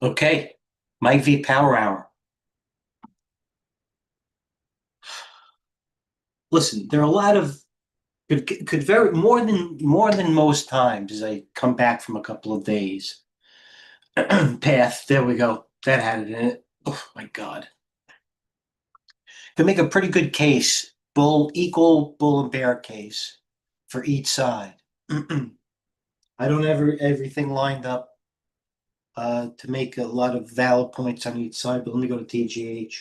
Okay, Mike V Power Hour. Listen, there are a lot of could very more than most times as I come back from a couple of days. Path, there we go. That had it in it. Oh my God. Could make a pretty good case, equal bull and bear case for each side. I don't have everything lined up to make a lot of valid points on each side, but let me go to TGH.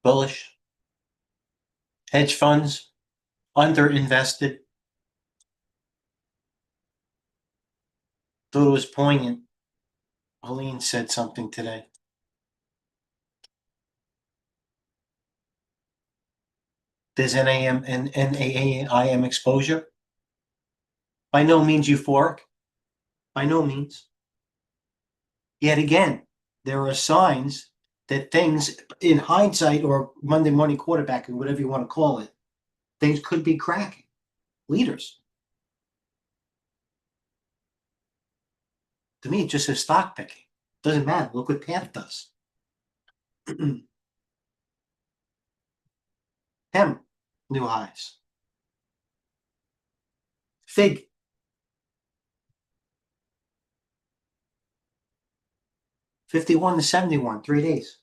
Bullish. Hedge funds, underinvested. Thought it was poignant. Helene said something today. There's NAM and NAAIM exposure. By no means euphoric. By no means. Yet again, there are signs that things, in hindsight or Monday morning quarterbacking, whatever you want to call it, things could be cracking. Leaders. To me, it just says stock picking. Doesn't matter. Look what Path does. Hem, new highs. Fig. $51 to $71, 3 days.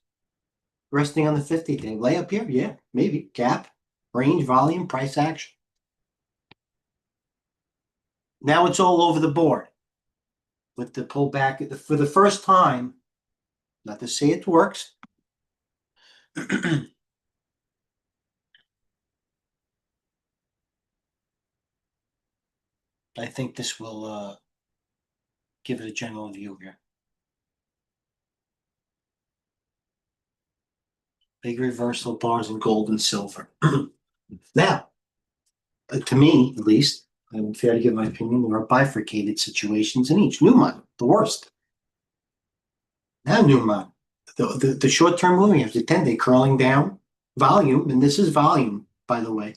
Resting on the 50-day. Layup here? Yeah, maybe. Gap, range, volume, price action. Now it's all over the board with the pullback for the first time. Not to say it works. I think this will give it a general view here. Big reversal bars in gold and silver. Now, to me, at least, I'm fair to give my opinion, there are bifurcated situations in each. Newmont, the worst. Now Newmont, the short-term moving after 10-day curling down, volume, and this is volume, by the way.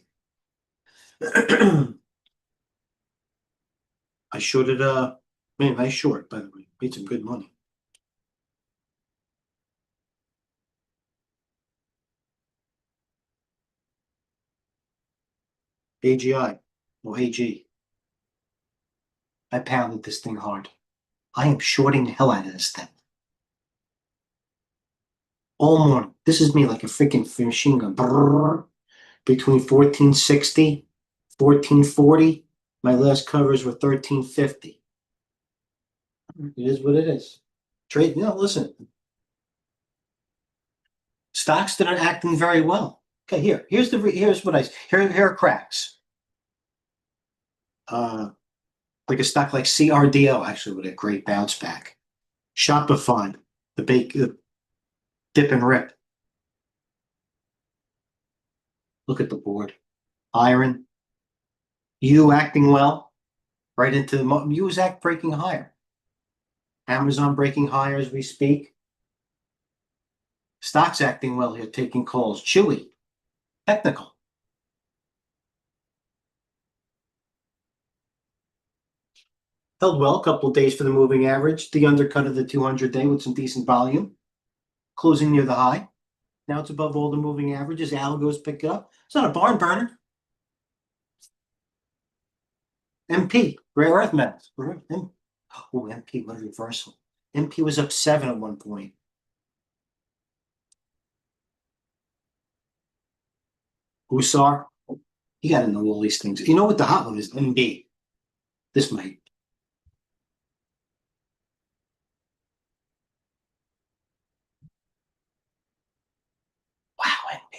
I shorted man, nice short, by the way. Made some good money. AGI, no AG. I pounded this thing hard. I am shorting the hell out of this thing. All morning. This is me like a freaking machine gun. Brrr. Between 1460, 1440. My last covers were 1350. It is what it is. Trade, listen. Stocks that are acting very well. Okay, here's what here are cracks. Like a stock like CRDO, actually, with a great bounce back. Shopify, the dip and rip. Look at the board. Iron, you acting well, right into the Muzak breaking higher. Amazon breaking higher as we speak. Stocks acting well here, taking calls. Chewy, technical. Held well a couple of days for the moving average. The undercut of the 200-day with some decent volume. Closing near the high. Now it's above all the moving averages. Algos pick up. It's not a barn burner. MP, rare earth metals. Oh, MP, what a reversal. MP was up 7 at one point. Usar, you got to know all these things. You know what the hot one is? MB. This might. Wow, MB.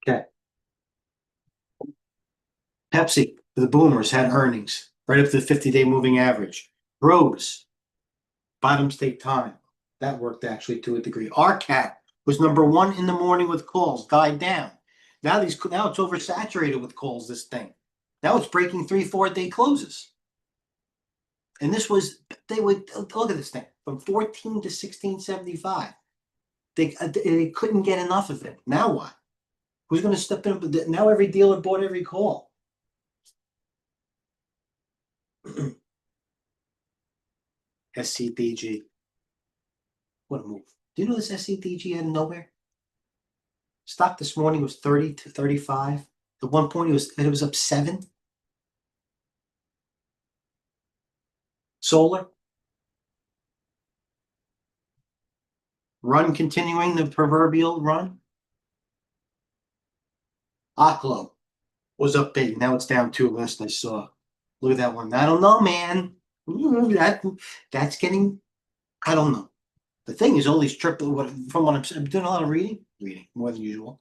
Okay. Pepsi, the boomers had earnings right up to the 50-day moving average. Rose, bottoms take time. That worked actually to a degree. RCAT was #1 in the morning with calls, died down. Now it's oversaturated with calls, this thing. Now it's breaking 3-4 day closes. And this was, they would, look at this thing, from 14 to 1675. They couldn't get enough of it. Now what? Who's going to step in? Now every dealer bought every call. SCDG. What a move. Do you know this SCDG out of nowhere? Stock this morning was 30 to 35. At one point it was up 7. Solar. Run continuing the proverbial run. Aklo was up big. Now it's down 2 last I saw. Look at that one. I don't know, man. That's getting, I don't know. The thing is, all these triple, from what I'm doing a lot of reading more than usual.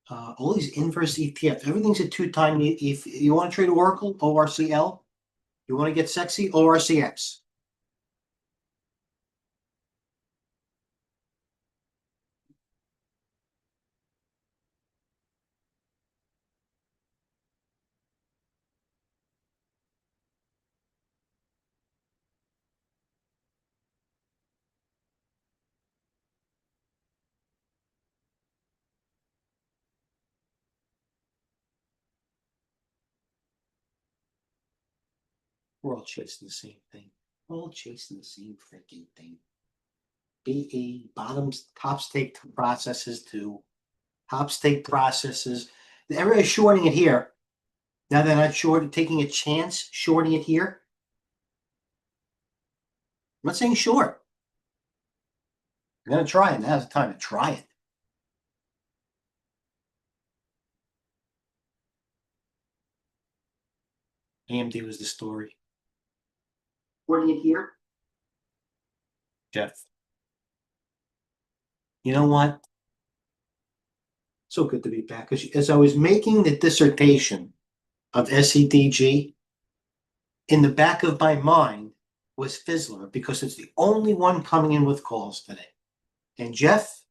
All these inverse ETF, everything's at 2 times. If you want to trade Oracle, ORCL, you want to get sexy, ORCX. We're all chasing the same thing. We're all chasing the same freaking thing. BE, bottoms, top stake processes to top stake processes. Everybody's shorting it here. Now they're not short, taking a chance, shorting it here. I'm not saying short. You're gonna try it. Now's the time to try it. AMD was the story. Shorting it here. Jeff. You know what? So good to be back. As I was making the dissertation of SEDG, in the back of my mind was Fizzler because it's the only one coming in with calls today. And Jeff,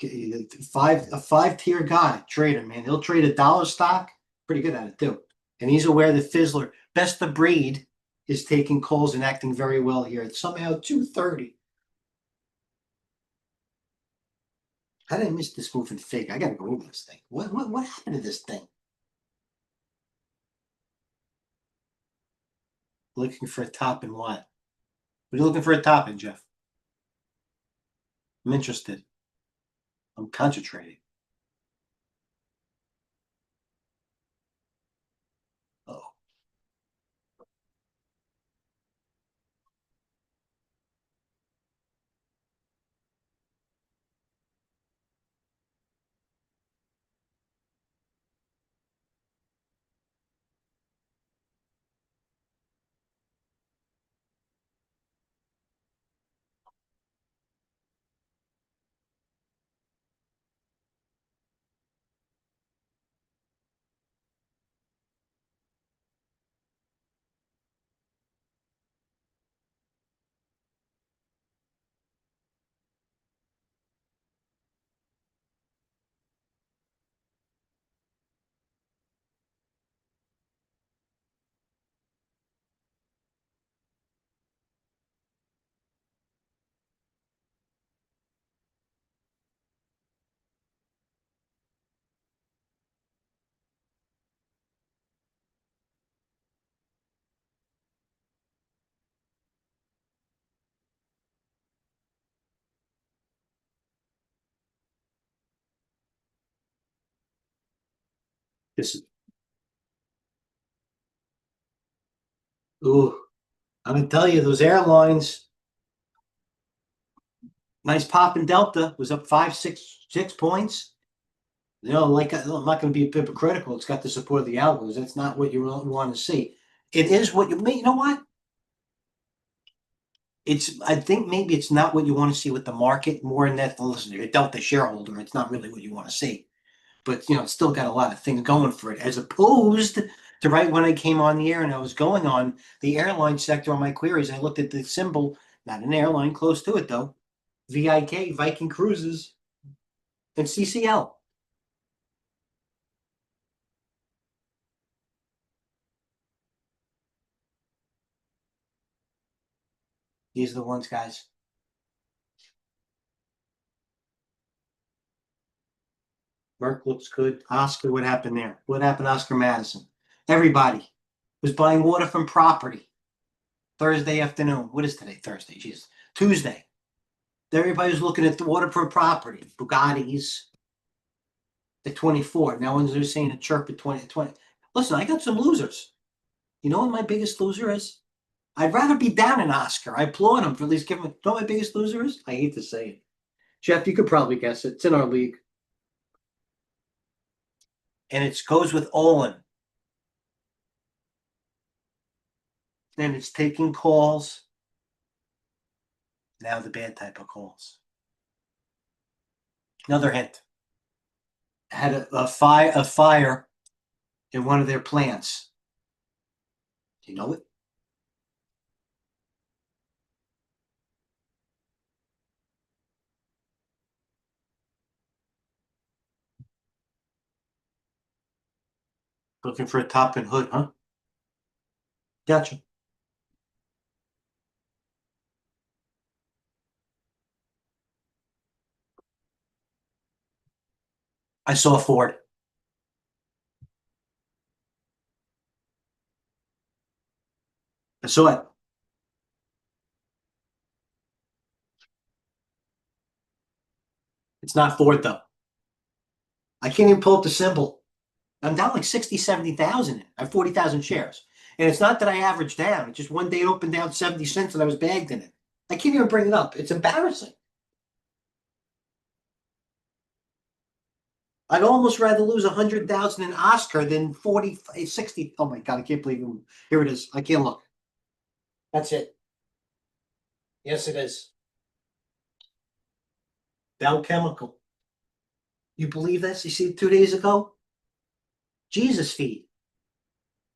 a 5-tier guy, trader, man. He'll trade $1 stock. Pretty good at it too. And he's aware that Fizzler, best of breed, is taking calls and acting very well here. It's somehow 230. How did I miss this move in Fig? I gotta go over this thing. What happened to this thing? Looking for a top in what? What are you looking for a top in, Jeff? I'm interested. I'm concentrating. Oh, this is. Ooh, I'm gonna tell you, those airlines. Nice pop in Delta was up 6 points. Like I'm not going to be hypocritical. It's got the support of the algos. That's not what you want to see. It is what you mean. You know what? I think maybe it's not what you want to see with the market more than that. Listen, you're a Delta shareholder. It's not really what you want to see. But it's still got a lot of things going for it, as opposed to right when I came on the air and I was going on the airline sector on my queries. I looked at the symbol, not an airline, close to it though. VIK, Viking Cruises, and CCL. These are the ones, guys. Merck looks good. Oscar, what happened there? What happened to Oscar Madison? Everybody was buying water from property Thursday afternoon. What is today? Thursday. Jeez. Tuesday. Everybody was looking at the water from property. Bugattis at 24. Now they're saying a chirp at 20. Listen, I got some losers. You know what my biggest loser is? I'd rather be down an Oscar. I applaud him for at least giving. You know what my biggest loser is? I hate to say it. Jeff, you could probably guess it. It's in our league. And it goes with Olin. And it's taking calls. Now the bad type of calls. Another hint. Had a fire in one of their plants. Do you know it? Looking for a top and hood, huh? Gotcha. I saw Ford. I saw it. It's not Ford though. I can't even pull up the symbol. I'm down like 60, 70,000. I have 40,000 shares. And it's not that I averaged down. It's just one day it opened down 70 cents and I was bagged in it. I can't even bring it up. It's embarrassing. I'd almost rather lose 100,000 in Oscar than 40, 60. Oh my God, I can't believe it. Here it is. I can't look. That's it. Yes, it is. Dow Chemical. You believe this? You see it 2 days ago? Jesus feed.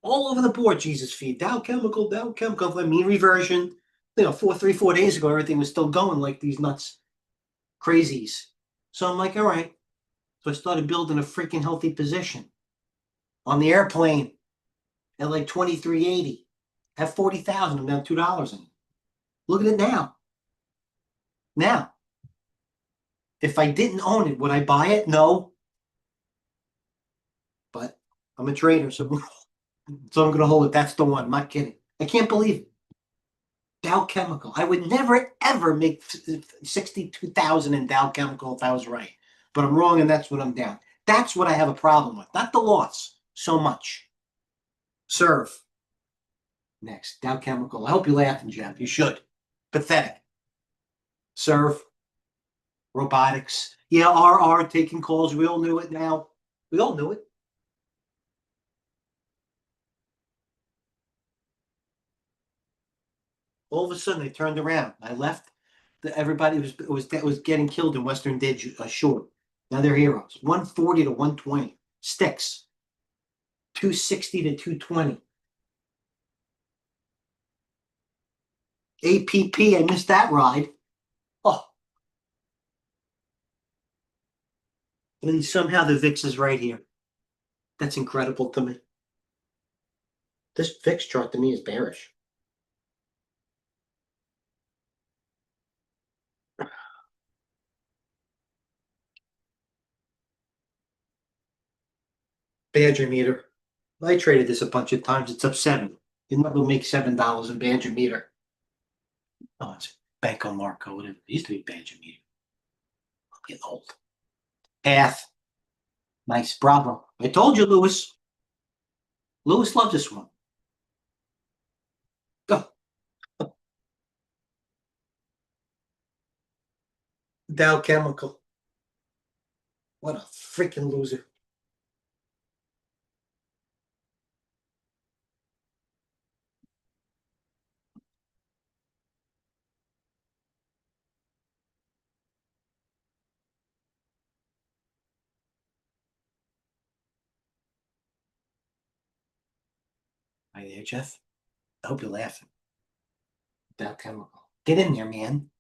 All over the board, Jesus feed. Dow Chemical, Dow Chemical. I mean reversion. 4 days ago, everything was still going like these nuts crazies. So I'm like, all right. So I started building a freaking healthy position on the airplane at like 23.80. Have 40,000. I'm down $2 in it. Look at it now. Now, if I didn't own it, would I buy it? No. But I'm a trader, so I'm going to hold it. That's the one. I'm not kidding. I can't believe it. Dow Chemical. I would never ever make 62,000 in Dow Chemical if I was right, but I'm wrong, and that's what I'm down. That's what I have a problem with, not the loss so much. Serve next. Dow Chemical. I hope you're laughing, Jeff. You should. Pathetic. Serve. Robotics. Yeah, RR taking calls. We all knew it now. We all knew it. All of a sudden, they turned around. I left. Everybody was getting killed in Western Ditch Shore. Now they're heroes. 140 to 120. Sticks. 260 to 220. APP, I missed that ride. Oh, and somehow the VIX is right here. That's incredible to me. This VIX chart to me is bearish. Badger meter. I traded this a bunch of times. It's up 7. You never make $7 in Badger meter. Oh, it's Banco Marco. It used to be Badger meter. I'm getting old. Path. Nice. Bravo. I told you, Lewis. Lewis loves this one. Go. Dow Chemical. What a freaking loser. Hi there, Jeff. I hope you're laughing. Dow Chemical. Get in there, man.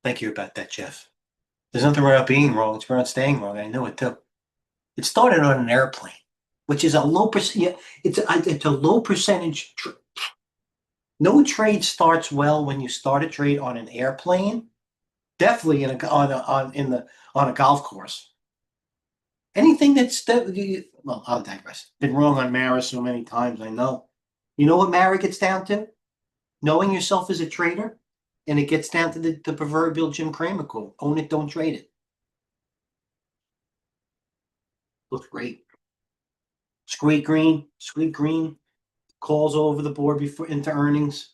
Thank you about that, Jeff. There's nothing wrong about being wrong. It's about staying wrong. I know it too. It started on an airplane. which is a low percent. Yeah, it's a low percentage. No trade starts well when you start a trade on an airplane. Definitely on a golf course. Anything well, I'll digress. Been wrong on Mara so many times. I know. You know what Mara gets down to? Knowing yourself as a trader, and it gets down to the proverbial Jim Cramer quote: "Own it, don't trade it." Looks great. Squeak green, calls over the board before into earnings.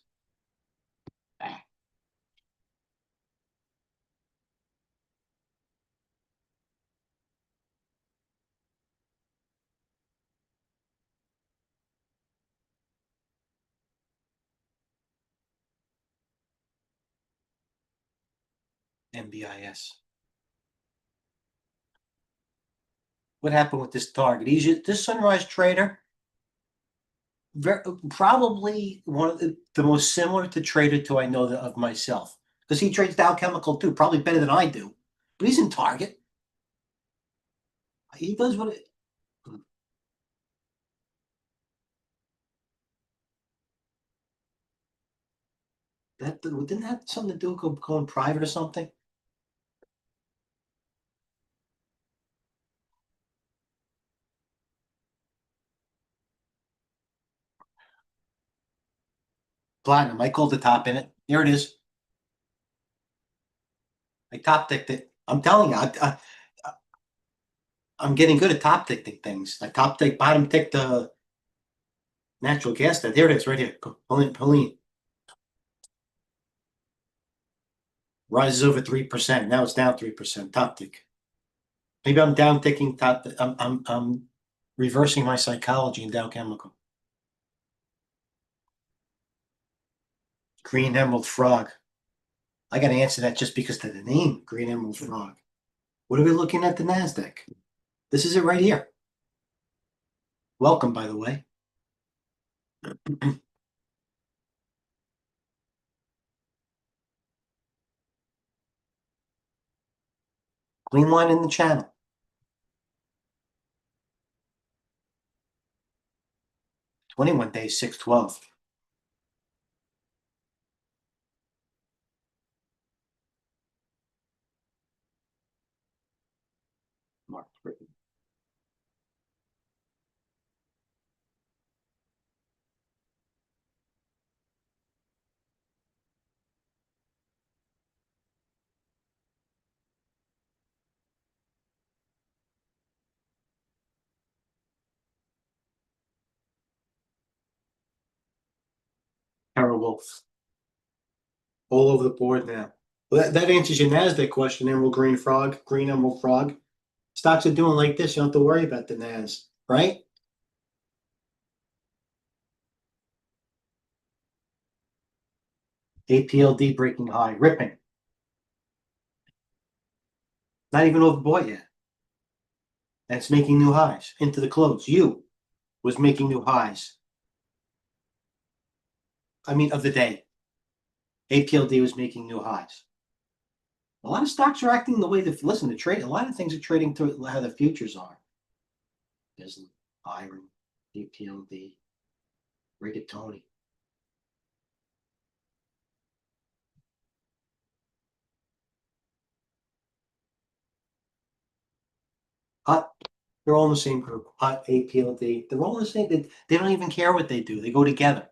MBIS. What happened with this target? This Sunrise Trader, probably one of the most similar to Trader to I know of myself, because he trades Dow Chemical too, probably better than I do. But he's in Target. He does what it. That didn't have something to do with going private or something. Platinum. I called the top in it. Here it is. I top ticked it. I'm telling you, I'm getting good at top ticking things. I top tick, bottom tick the natural gas. There it is, right here. Pauline rises over 3%. Now it's down 3%. Top tick. Maybe I'm down ticking top. I'm reversing my psychology in Dow Chemical. Green Emerald Frog. I got to answer that just because of the name, Green Emerald Frog. What are we looking at the Nasdaq? This is it right here. Welcome, by the way. Clean line in the channel. 21 days, 612. Mark written. Terrible. All over the board now. Well, that answers your Nasdaq question, Green Emerald Frog. Stocks are doing like this, you don't have to worry about the Nas, right? APLD breaking high, ripping. Not even overbought yet. And it's making new highs into the close. You was making new highs. I mean, of the day. APLD was making new highs. A lot of stocks are acting the way that, listen, a lot of things are trading to how the futures are. There's iron, APLD, rigatoni. They're all in the same group. APLD. They're all in the same. They don't even care what they do. They go together.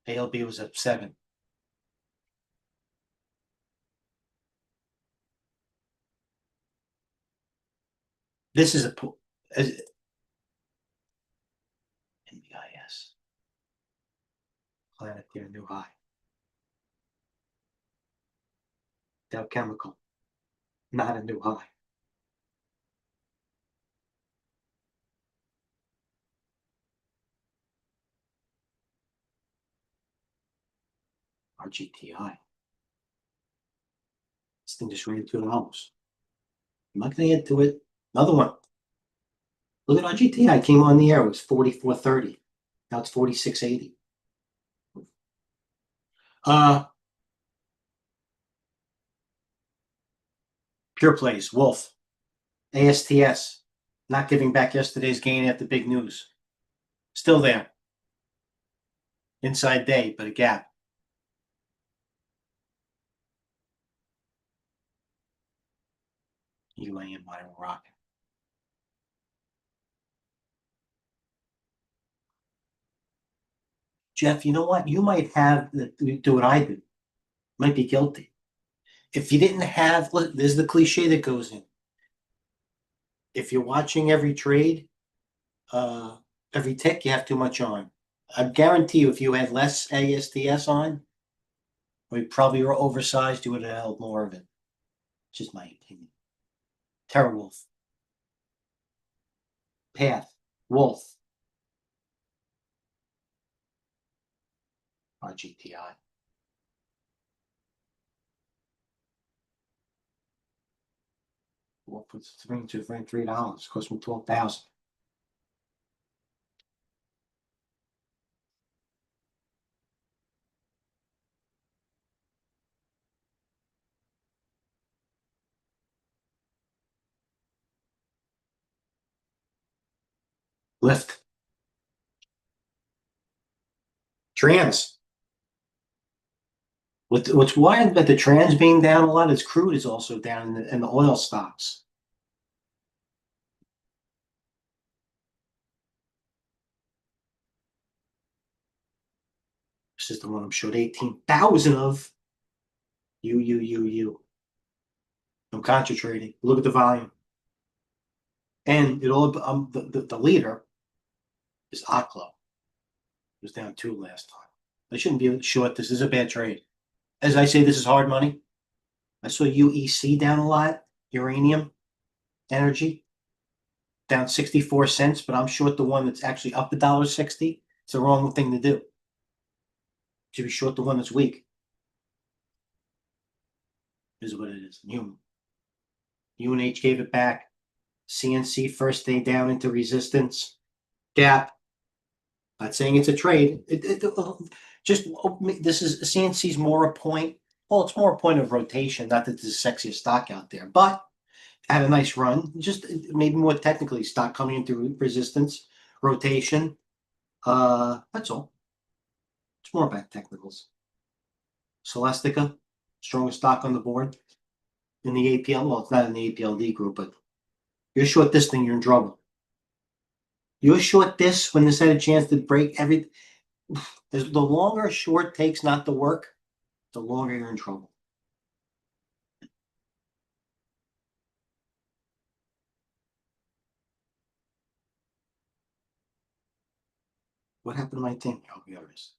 ALB was at 7. This is NBIS. Planet there, new high. Dow Chemical, not a new high. RGTI. This thing just ran $2. I'm not going to get to it. Another one. Look at RGTI. Came on the air. It was 44.30. Now it's 46.80. Uh, Pure plays, Wolf, ASTS, not giving back yesterday's gain after big news. Still there. Inside day, but a gap. UAM, whatever, rocking. Jeff, you know what? You might have do what I did. Might be guilty. If you didn't have, look, there's the cliche that goes in. If you're watching every trade, uh, every tick, you have too much on. I guarantee you, if you had less ASTS on, or you probably were oversized, you would have held more of it. Just my opinion. Terra Wolf, Path, Wolf, RGTI. Wolf puts $3 cost me 12,000. Lift, trans. What's wild about the trans being down a lot is crude is also down in the oil stocks. This is the one I'm showed 18,000 of. You. I'm concentrating. Look at the volume. And it all the leader is Aklo. It was down 2 last time. I shouldn't be short. This is a bad trade. As I say, this is hard money. I saw UEC down a lot, uranium energy down 64 cents, but I'm short the one that's actually up $1.60. It's the wrong thing to do. Should be short the one that's weak. Is what it is. UNH gave it back. CNC first day down into resistance. Gap. Not saying it's a trade. Just this is CNC's more a point. Well, it's more a point of rotation. Not that there's a sexiest stock out there, but had a nice run. Just maybe more technically, stock coming into resistance, rotation. That's all. It's more about technicals. Celestica, strongest stock on the board in the APL. Well, it's not in the APLD group, but you're short this thing, you're in trouble. You're short this when this had a chance to break every. The longer a short takes not to work, the longer you're in trouble. What happened to my thing? Oh, here it is.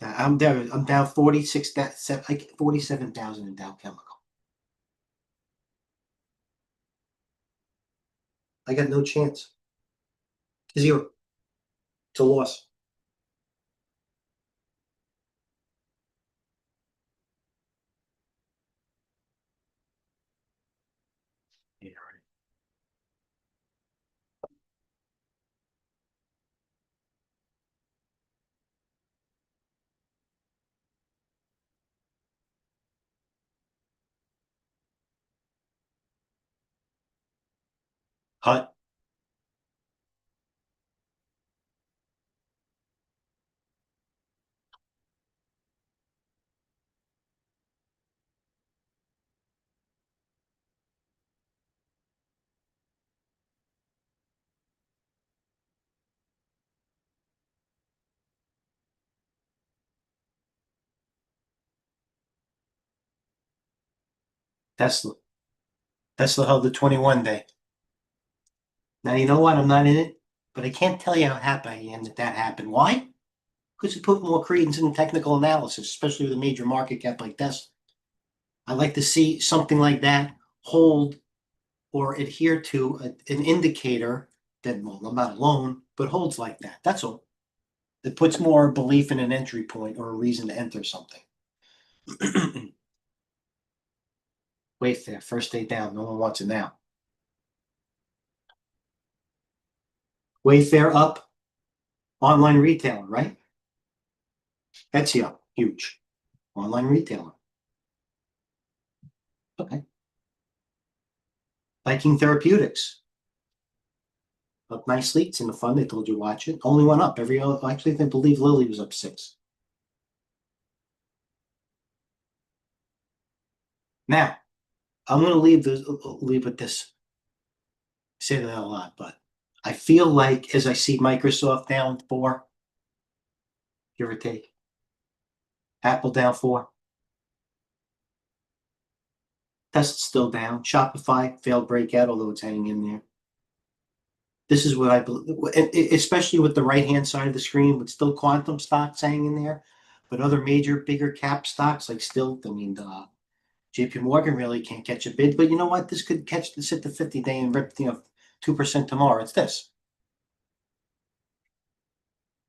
I'm down. I'm down 46. Like 47,000 in Dow Chemical. I got no chance. Zero. It's a loss. Yeah, right. Hut. Tesla. Tesla held the 21 day. Now you know what? I'm not in it, but I can't tell you how happy I am that happened. Why? Because it put more credence in technical analysis, especially with a major market cap like Tesla. I like to see something like that hold or adhere to an indicator that, well, I'm not alone, but holds like that. That's all. It puts more belief in an entry point or a reason to enter something. Wayfair, first day down. No one wants it now. Wayfair up, online retailer, right? Etsy up, huge. Online retailer. Okay. Viking Therapeutics. Up nicely. It's in the fund. They told you watch it. Only went up every other. Actually, I believe Lilly was up 6. Now, I'm going to leave with this. I say that a lot, but I feel like as I see Microsoft down 4, give or take, Apple down 4, Tesla's still down. Shopify failed breakout, although it's hanging in there. This is what I believe, especially with the right-hand side of the screen, with still quantum stocks hanging in there, but other major, bigger cap stocks like still, I mean, JP Morgan really can't catch a bid, but you know what? This could catch this at the 50-day and rip, 2% tomorrow. It's this.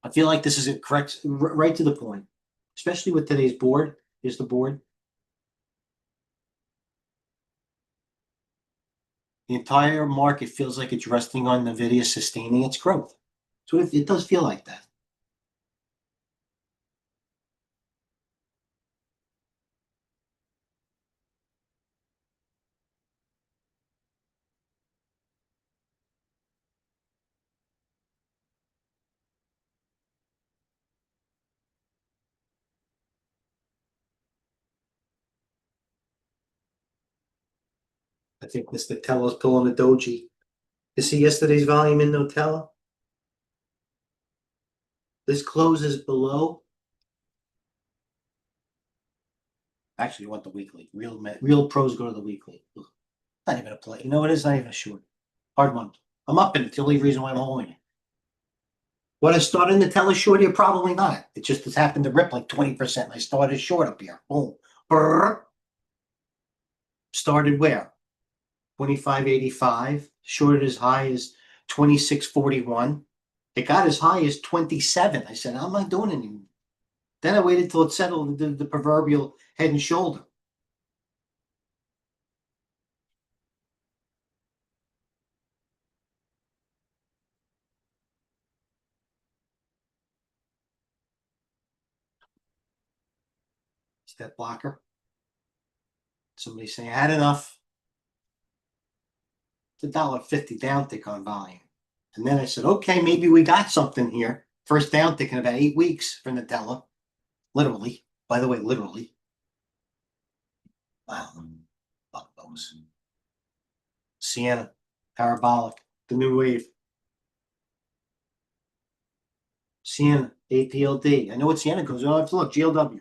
I feel like this is a correct, right to the point, especially with today's board. Here's the board. The entire market feels like it's resting on NVIDIA sustaining its growth. So it does feel like that. I think Mr. Teller's pulling a doji. You see yesterday's volume in Nutella? This closes below. Actually, you want the weekly. Real pros go to the weekly. Not even a play. You know, it is not even a short. Hard one. I'm up in it. The only reason why I'm holding it. What I started Nutella short here? Probably not. It just has happened to rip like 20%. I started short up here. Boom. Brrr. Started where? 25.85. Shorted as high as 26.41. It got as high as 27. I said, I'm not doing it anymore. Then I waited till it settled the proverbial head and shoulder. Step blocker. Somebody saying I had enough. It's $1.50 downtick on volume. And then I said, okay, maybe we got something here. First downtick in about 8 weeks for Nutella. Literally. By the way, literally. Wow. Fuck those. Sienna. Parabolic. The new wave. Sienna. APLD. I know what Sienna goes. Oh, let's look. GLW.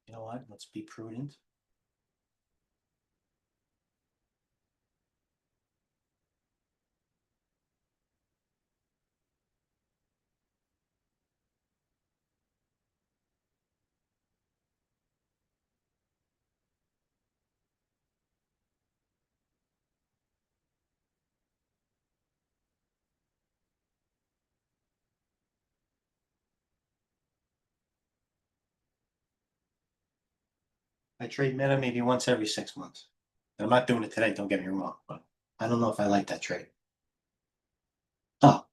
You know what? Let's be prudent. I trade Meta maybe once every 6 months. I'm not doing it today, don't get me wrong, but I don't know if I like that trade. Oh,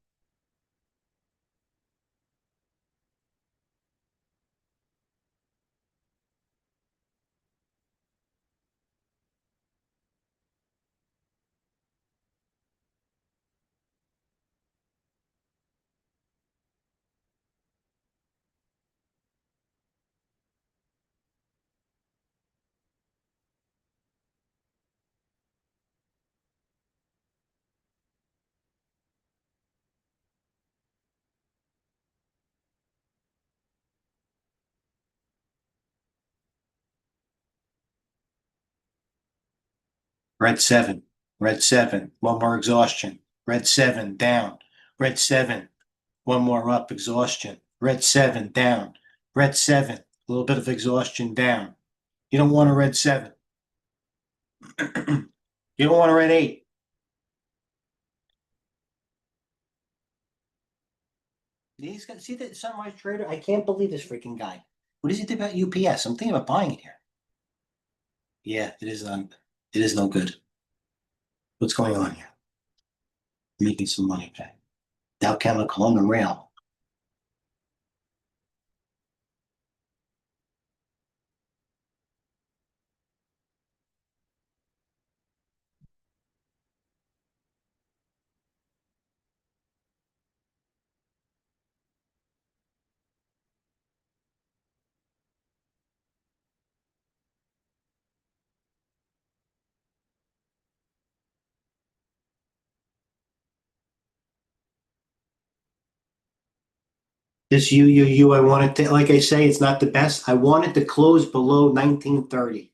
red 7, red 7, one more exhaustion, red 7 down, red 7, one more up, exhaustion, red 7 down, red 7, a little bit of exhaustion down. You don't want a red 7. You don't want a red 8. These guys, see the Sunrise Trader? I can't believe this freaking guy. What does he think about UPS? I'm thinking about buying it here. Yeah, it is no good. What's going on here? Making some money back. Dow Chemical on the rail. This I wanted to, like I say, it's not the best. I wanted to close below 1930.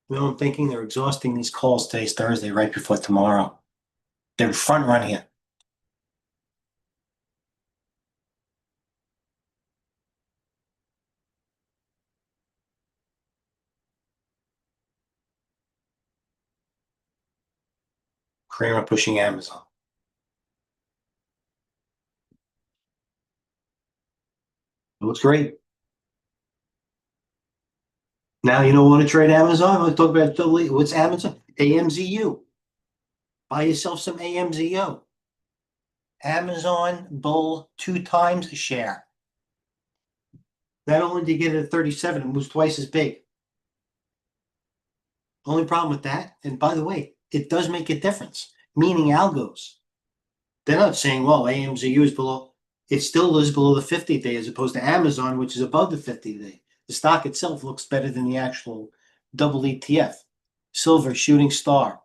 I'm thinking they're exhausting these calls. Today's Thursday, right before tomorrow. They're front running it. Kramer pushing Amazon. It looks great. Now you don't want to trade Amazon? Let's talk about what's Amazon? AMZU. Buy yourself some AMZO. Amazon Bull 2 times share. Not only do you get it at 37, it moves twice as big. Only problem with that, and by the way, it does make a difference, meaning algos. They're not saying, well, AMZU is below. It still is below the 50 day as opposed to Amazon, which is above the 50 day. The stock itself looks better than the actual double ETF. Silver, shooting star.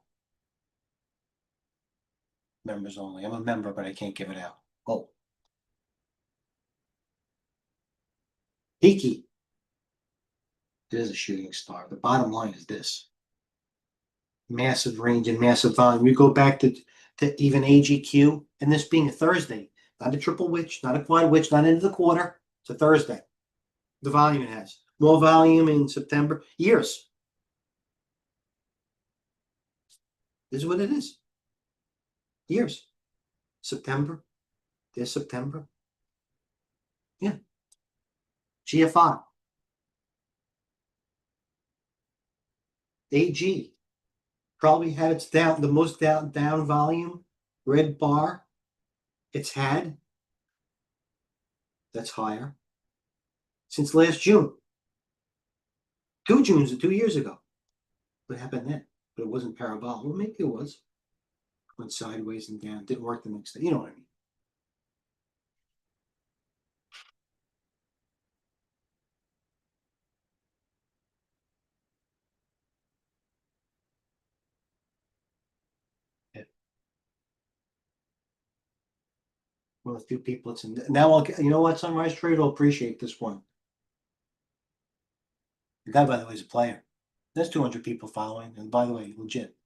Members only. I'm a member, but I can't give it out. Oh. Peaky. It is a shooting star. The bottom line is this. Massive range and massive volume. You go back to even AGQ, and this being a Thursday, not a triple witch, not a quad witch, not into the quarter. It's a Thursday. The volume it has. More volume in September. Years. This is what it is. Years. September. There's September. Yeah. GFI. AG. Probably had its the most down volume. Red bar. It's had. That's higher. Since last June. 2 Junes, 2 years ago. What happened then? But it wasn't parabolic. Well, maybe it was. Went sideways and down. Didn't work the next day. You know what I mean? Yeah. Well, a few people. It's in, now I'll. You know what? Sunrise Trade will appreciate this one. The guy, by the way, is a player. There's 200 people following, and by the way, legit.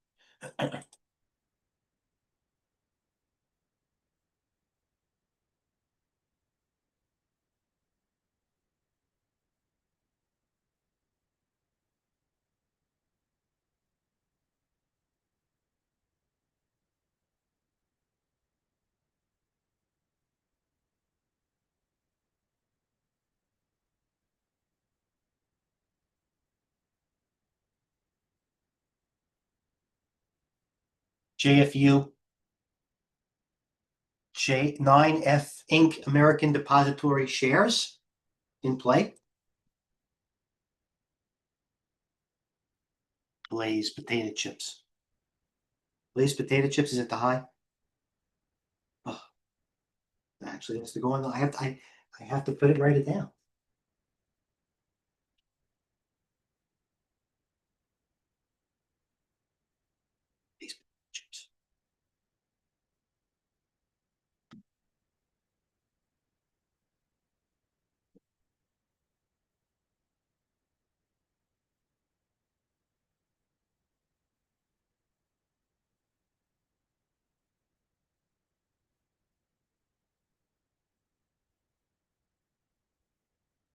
JFU, J9F Inc. American Depository Shares in play. Lay's potato chips. Lay's potato chips is at the high. Oh, actually, has to go on. I have to put it, write it down. Lay's potato chips.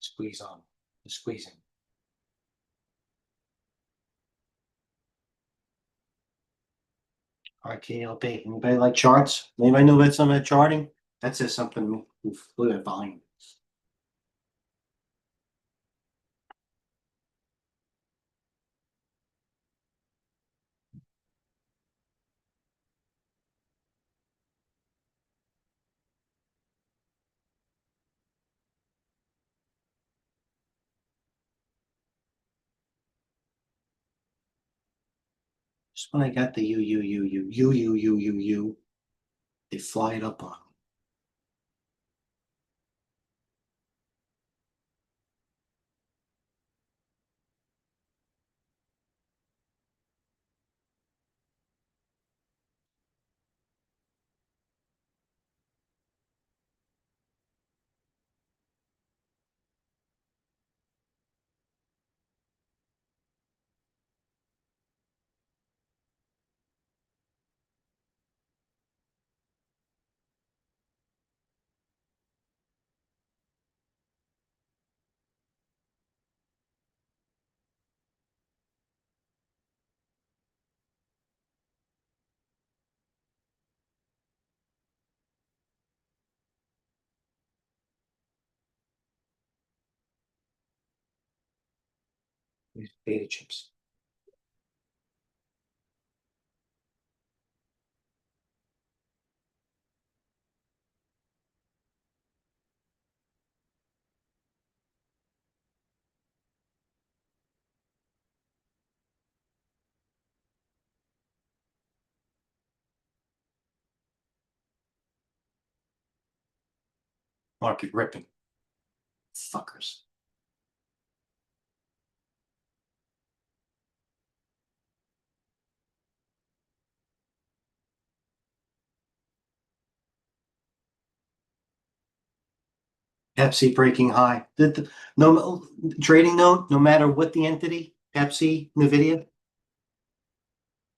Squeeze on. The squeezing. RKLB. Anybody like charts? Anybody know about some of that charting? That says something to me. Oof, look at that volume. Just when I got the U, they fly it up on me. These beta chips. Market ripping. Fuckers. Pepsi breaking high. No trading note, no matter what the entity, Pepsi, Nvidia,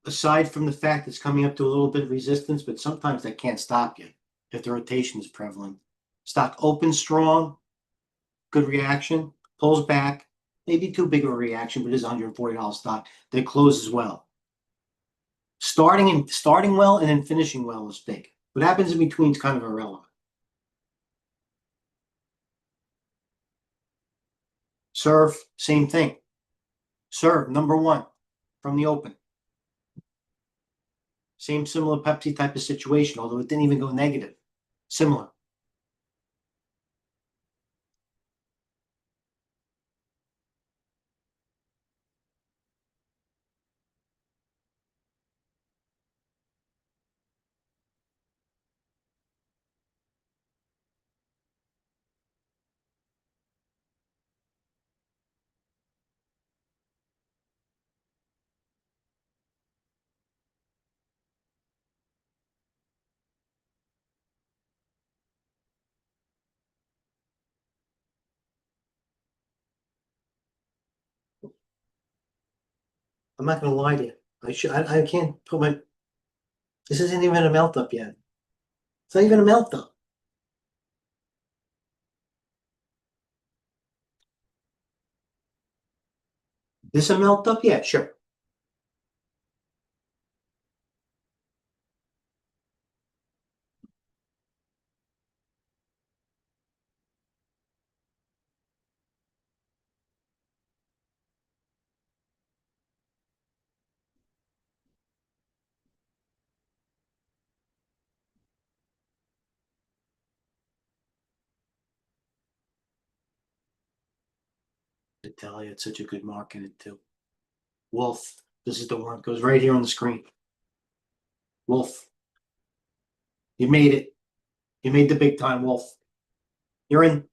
aside from the fact it's coming up to a little bit of resistance, but sometimes that can't stop you if the rotation is prevalent. Stock opens strong, good reaction, pulls back, maybe too big of a reaction, but it is a $140 stock. Then it closes well. Starting well and then finishing well is big. What happens in between is kind of irrelevant. Serve, same thing. Serve, number one from the open. Same similar Pepsi type of situation, although it didn't even go negative. Similar. I'm not gonna lie to you. I can't put my this isn't even a melt up yet. It's not even a melt up. This a melt up? Yeah, sure. To tell you, it's such a good market too. Wolf. This is the one. It goes right here on the screen. Wolf. You made it. You made the big time, Wolf. You're in.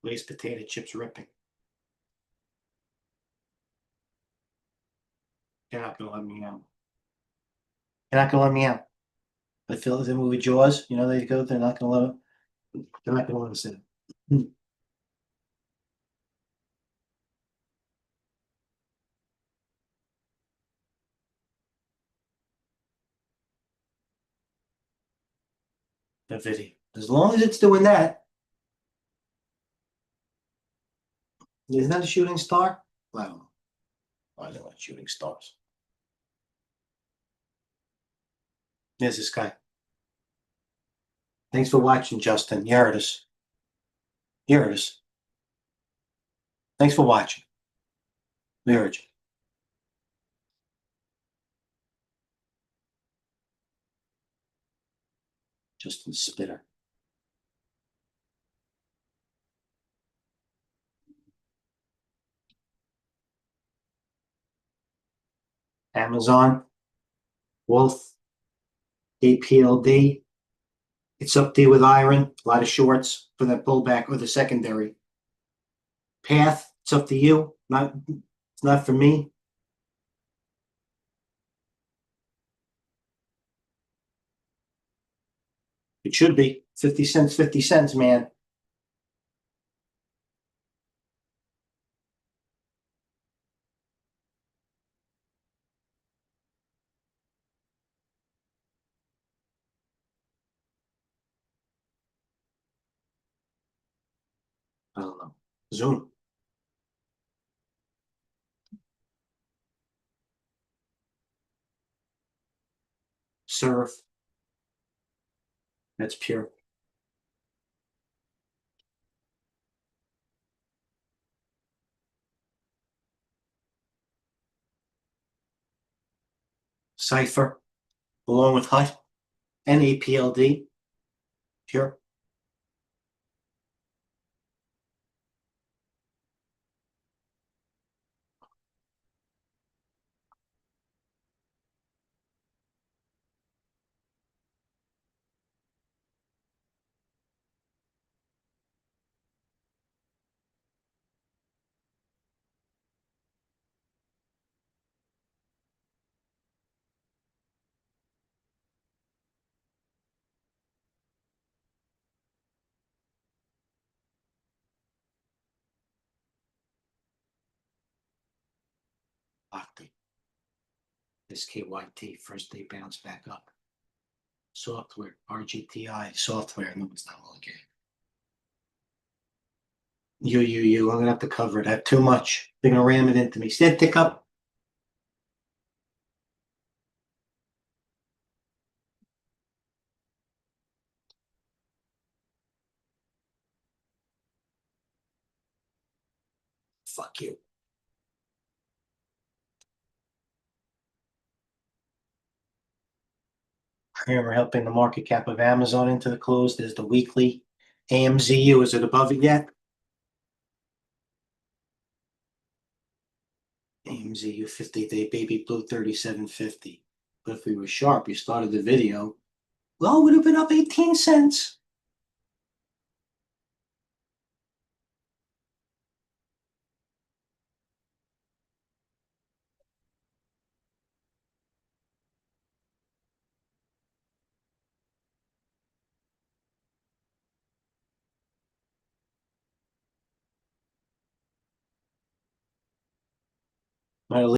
Glazed potato chips ripping. You're not gonna let me out. You're not gonna let me out. I feel the movie Jaws, you know, they go, they're not gonna let them, they're not gonna let us in. The video. As long as it's doing that, isn't that a shooting star? I don't know. I don't want shooting stars. There's this guy. Thanks for watching, Justin. You heard us. You heard us. Thanks for watching. We heard you. Justin Spitter. Amazon, Wolf, APLD. It's up there with iron. A lot of shorts for that pullback or the secondary. Path, it's up to you. It's not for me. It should be 50 cents, 50 cents, man. I don't know. Zoom, serve. That's pure. Cipher, along with HUT and APLD, pure. Octi. This KYT, first day bounce back up. Software, RGTI, software. No, it's not all game. You. I'm gonna have to cover it. I have too much. They're gonna ram it into me. Stand tick up. Fuck you. Here we're helping the market cap of Amazon into the close. There's the weekly AMZU. Is it above it yet? AMZU 50-day baby blue 37.50. But if we were sharp, you started the video. Well, it would have been up 18 cents.